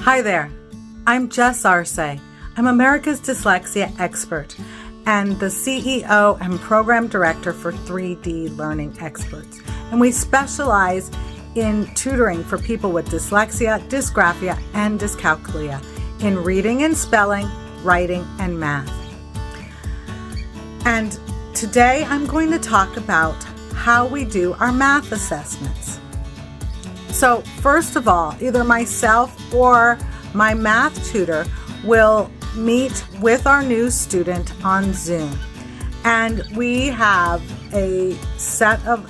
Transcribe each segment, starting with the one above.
Hi there, I'm Jess Arce. I'm America's Dyslexia expert and the CEO and Program Director for 3D Learning Experts. And we specialize in tutoring for people with dyslexia, dysgraphia, and dyscalculia in reading and spelling, writing, and math. And today I'm going to talk about how we do our math assessments. So first of all, either myself or my math tutor will meet with our new student on Zoom. And we have a set of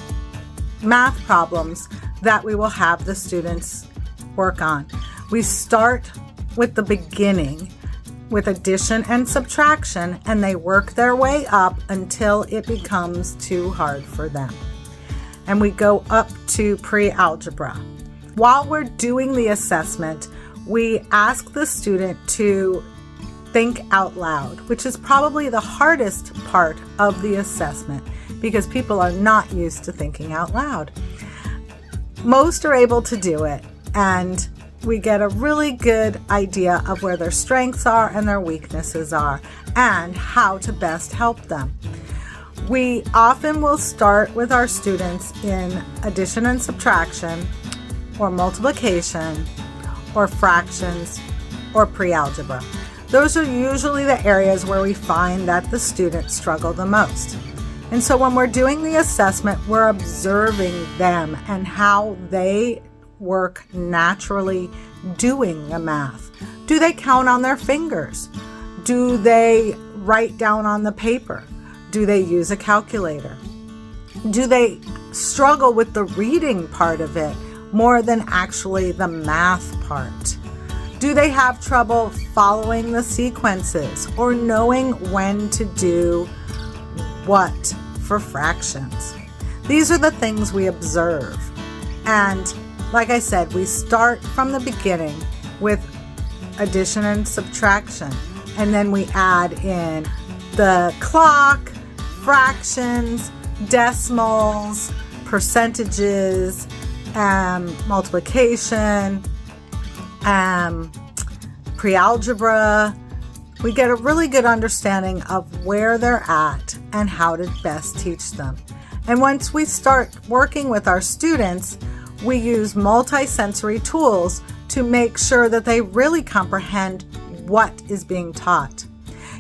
math problems that we will have the students work on. We start with the beginning with addition and subtraction, and they work their way up until it becomes too hard for them. And we go up to pre-algebra. While we're doing the assessment, we ask the student to think out loud, which is probably the hardest part of the assessment because people are not used to thinking out loud. Most are able to do it, and we get a really good idea of where their strengths are and their weaknesses are and how to best help them. We often will start with our students in addition and subtraction, or multiplication, or fractions, or pre-algebra. Those are usually the areas where we find that the students struggle the most. And so when we're doing the assessment, we're observing them and how they work naturally doing the math. Do they count on their fingers? Do they write down on the paper? Do they use a calculator? Do they struggle with the reading part of it more than actually the math part? Do they have trouble following the sequences or knowing when to do what for fractions? These are the things we observe. And like I said, we start from the beginning with addition and subtraction, and then we add in the clock, fractions, decimals, percentages, multiplication, pre-algebra. We get a really good understanding of where they're at and how to best teach them. And once we start working with our students, we use multisensory tools to make sure that they really comprehend what is being taught.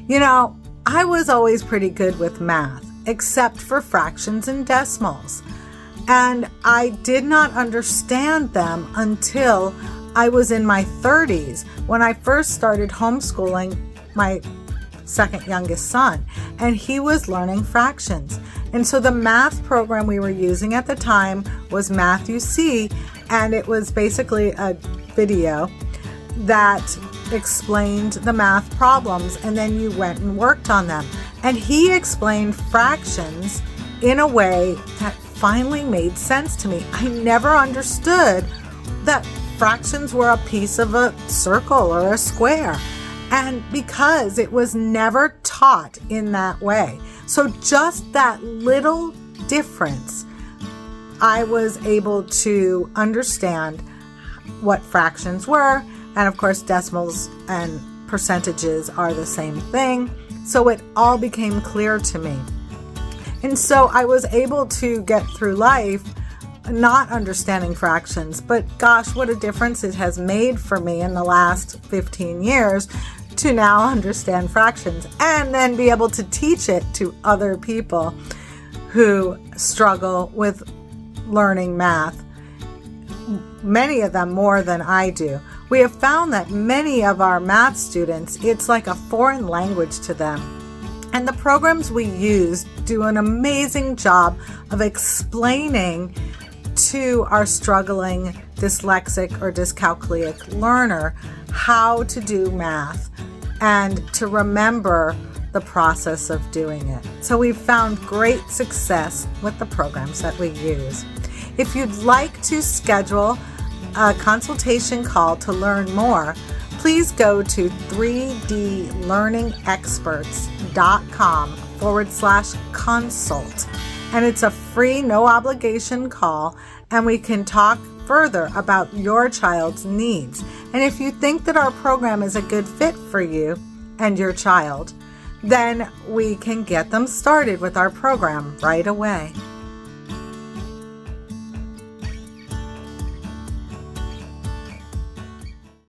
You know, I was always pretty good with math, except for fractions and decimals. And I did not understand them until I was in my 30s when I first started homeschooling my second youngest son, and he was learning fractions. And so the math program we were using at the time was Math UC, and it was basically a video that explained the math problems, and then you went and worked on them. And he explained fractions in a way that finally made sense to me. I never understood that fractions were a piece of a circle or a square, and because it was never taught in that way. So just that little difference, I was able to understand what fractions were, and of course decimals and percentages are the same thing. So it all became clear to me. And so I was able to get through life not understanding fractions, but gosh, what a difference it has made for me in the last 15 years to now understand fractions and then be able to teach it to other people who struggle with learning math, many of them more than I do. We have found that many of our math students, it's like a foreign language to them. And the programs we use do an amazing job of explaining to our struggling dyslexic or dyscalculic learner how to do math and to remember the process of doing it. So we've found great success with the programs that we use. If you'd like to schedule a consultation call to learn more, please go to 3dlearningexperts.com/consult. And it's a free, no obligation call, and we can talk further about your child's needs. And if you think that our program is a good fit for you and your child, then we can get them started with our program right away.